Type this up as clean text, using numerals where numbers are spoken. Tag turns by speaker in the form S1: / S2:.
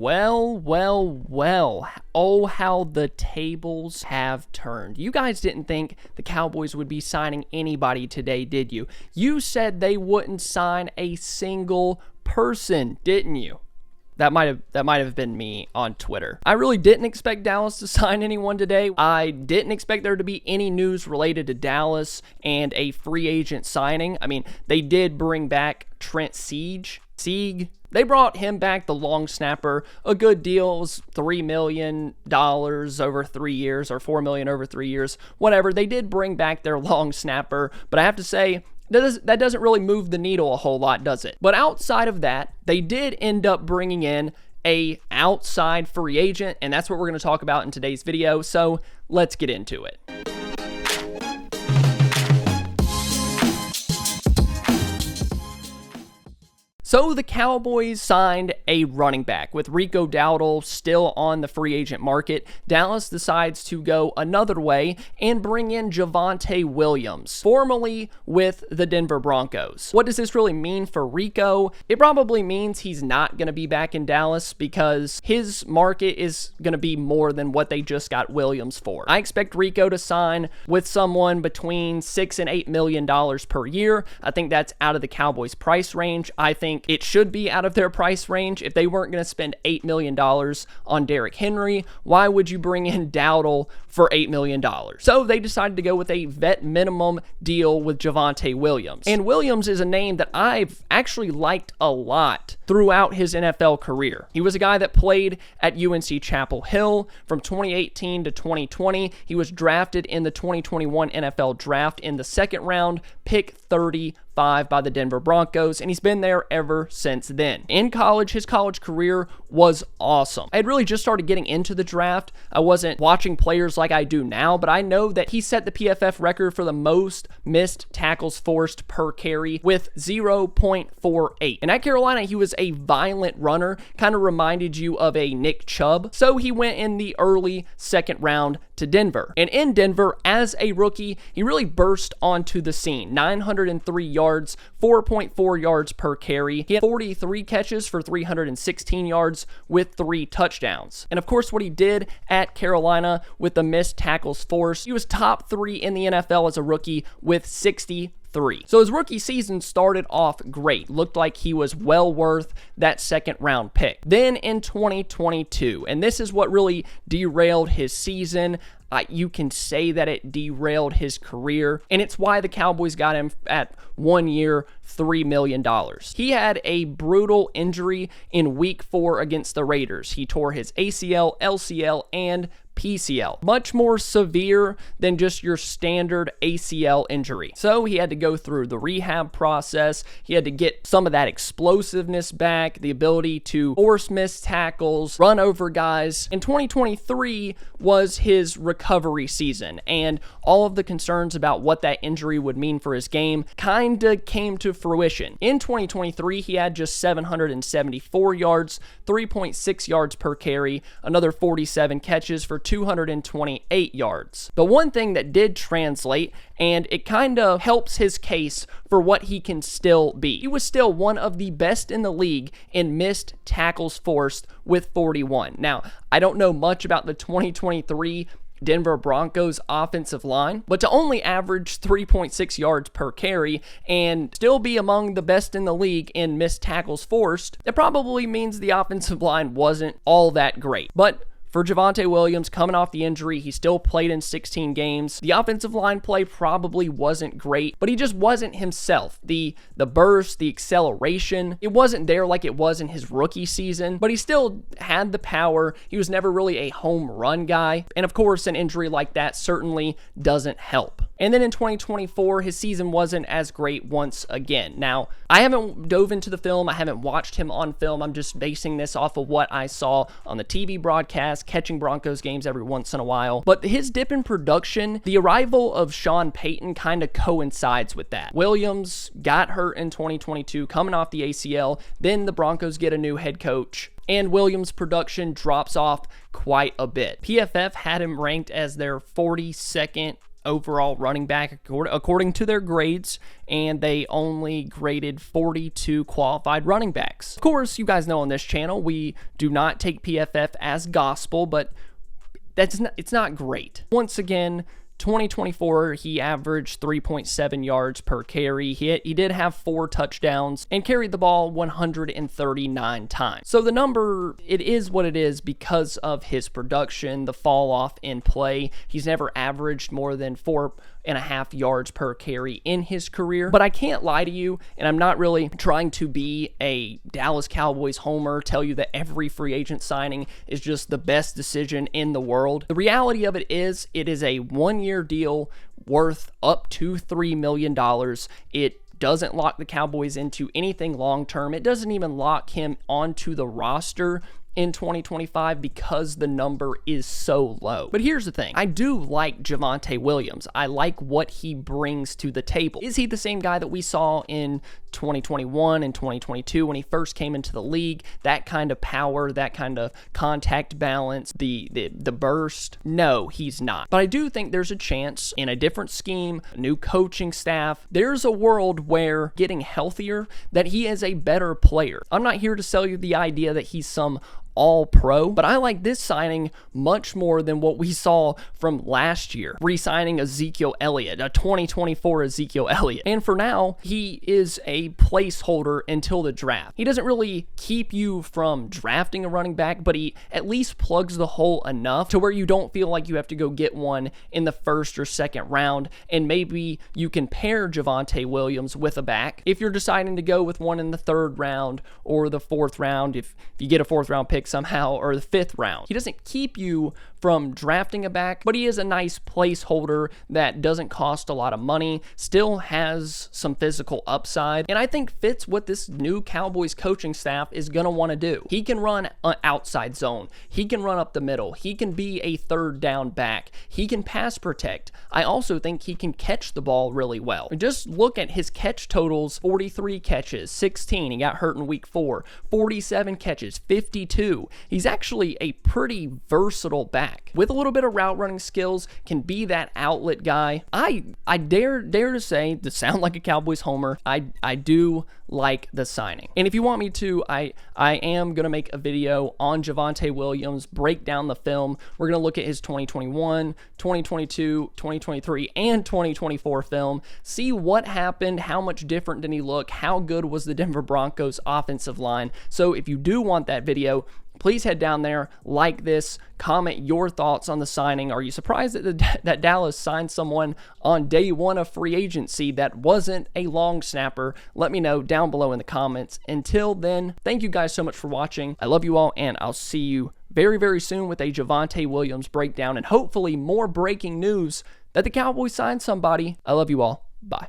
S1: Well. Oh, how the tables have turned. You guys didn't think the Cowboys would be signing anybody today, did you? You said they wouldn't sign a single person, didn't you? That might have been me on Twitter. I really didn't expect Dallas to sign anyone today. I didn't expect there to be any news related to Dallas and a free agent signing. I mean, they did bring back Trent Sieg. They brought him back, the long snapper. A good deal. It was $3 million over 3 years, or $4 million over 3 years. Whatever. They did bring back their long snapper, but I have to say, that doesn't really move the needle a whole lot, does it? But outside of that, they did end up bringing in a outside free agent, and that's what we're going to talk about in today's video. So let's get into it. So the Cowboys signed a running back. With Rico Dowdle still on the free agent market, Dallas decides to go another way and bring in Javonte Williams, formerly with the Denver Broncos. What does this really mean for Rico? It probably means he's not going to be back in Dallas because his market is going to be more than what they just got Williams for. I expect Rico to sign with someone between $6 and $8 million per year. I think that's out of the Cowboys' price range. I think it should be out of their price range. If they weren't going to spend $8 million on Derrick Henry, why would you bring in Dowdle for $8 million? So they decided to go with a vet minimum deal with Javonte Williams. And Williams is a name that I've actually liked a lot throughout his NFL career. He was a guy that played at UNC Chapel Hill from 2018 to 2020. He was drafted in the 2021 NFL Draft in the second round, pick 35 by the Denver Broncos, and he's been there ever since then. In college, his college career was awesome. I had really just started getting into the draft. I wasn't watching players like I do now, but I know that he set the PFF record for the most missed tackles forced per carry with 0.48. And at Carolina, he was a violent runner, kind of reminded you of a Nick Chubb. So he went in the early second round to Denver. And in Denver, as a rookie, he really burst onto the scene. 903 yards, 4.4 yards per carry. He had 43 catches for 316 yards with 3 touchdowns. And of course, what he did at Carolina with the missed tackles forced, he was top 3 in the NFL as a rookie with 63. So his rookie season started off great. Looked like he was well worth that second round pick. Then in 2022, and this is what really derailed his season. You can say that it derailed his career, and it's why the Cowboys got him at 1 year, $3 million. He had a brutal injury in week 4 against the Raiders. He tore his ACL, LCL, and PCL. Much more severe than just your standard ACL injury. So he had to go through the rehab process. He had to get some of that explosiveness back, the ability to force missed tackles, run over guys. And 2023 was his recovery season, and all of the concerns about what that injury would mean for his game kind of came to fruition. In 2023, he had just 774 yards, 3.6 yards per carry, another 47 catches for 228 yards. The one thing that did translate, and it kind of helps his case for what he can still be. He was still one of the best in the league in missed tackles forced with 41. Now, I don't know much about the 2023 Denver Broncos offensive line, but to only average 3.6 yards per carry and still be among the best in the league in missed tackles forced, that probably means the offensive line wasn't all that great. But for Javonte Williams, coming off the injury, he still played in 16 games. The offensive line play probably wasn't great, but he just wasn't himself. The burst, the acceleration, it wasn't there like it was in his rookie season, but he still had the power. He was never really a home run guy. And of course, an injury like that certainly doesn't help. And then in 2024, his season wasn't as great once again. Now, I haven't dove into the film. I haven't watched him on film. I'm just basing this off of what I saw on the TV broadcast, catching Broncos games every once in a while. But his dip in production, the arrival of Sean Payton kind of coincides with that. Williams got hurt in 2022, coming off the ACL. Then the Broncos get a new head coach, and Williams' production drops off quite a bit. PFF had him ranked as their 42nd overall running back according to their grades, and they only graded 42 qualified running backs. Of course, you guys know on this channel, we do not take PFF as gospel, but it's not great. Once again, 2024, he averaged 3.7 yards per carry. He did have 4 touchdowns and carried the ball 139 times. So the number, it is what it is because of his production, the fall off in play. He's never averaged more than 4.5 yards per carry in his career. But I can't lie to you, and I'm not really trying to be a Dallas Cowboys homer, tell you that every free agent signing is just the best decision in the world. The reality of it is a 1-year deal worth up to $3 million. It doesn't lock the Cowboys into anything long-term. It doesn't even lock him onto the roster in 2025 because the number is so low. But here's the thing. I do like Javonte Williams. I like what he brings to the table. Is he the same guy that we saw in 2021 and 2022 when he first came into the league? That kind of power, that kind of contact balance, the burst? No, he's not. But I do think there's a chance in a different scheme, a new coaching staff, there's a world where getting healthier, that he is a better player. I'm not here to sell you the idea that he's some all-pro, but I like this signing much more than what we saw from last year, re-signing Ezekiel Elliott, a 2024 Ezekiel Elliott. And for now, he is a placeholder until the draft. He doesn't really keep you from drafting a running back, but he at least plugs the hole enough to where you don't feel like you have to go get one in the first or second round, and maybe you can pair Javonte Williams with a back if you're deciding to go with one in the 3rd round or the 4th round, if you get a 4th round pick somehow, or the 5th round. He doesn't keep you from drafting a back, but he is a nice placeholder that doesn't cost a lot of money, still has some physical upside, and I think fits what this new Cowboys coaching staff is going to want to do. He can run an outside zone. He can run up the middle. He can be a 3rd down back. He can pass protect. I also think he can catch the ball really well. Just look at his catch totals: 43 catches, 16. He got hurt in week 4. 47 catches, 52. He's actually a pretty versatile back with a little bit of route running skills, can be that outlet guy. I dare to say, to sound like a Cowboys homer, I do like the signing. And if you want me to, I am going to make a video on Javonte Williams, break down the film. We're going to look at his 2021, 2022, 2023, and 2024 film, see what happened, how much different did he look, how good was the Denver Broncos offensive line. So if you do want that video, please head down there, like this, comment your thoughts on the signing. Are you surprised that Dallas signed someone on day 1 of free agency that wasn't a long snapper? Let me know down below in the comments. Until then, thank you guys so much for watching. I love you all, and I'll see you very, very soon with a Javonte Williams breakdown and hopefully more breaking news that the Cowboys signed somebody. I love you all. Bye.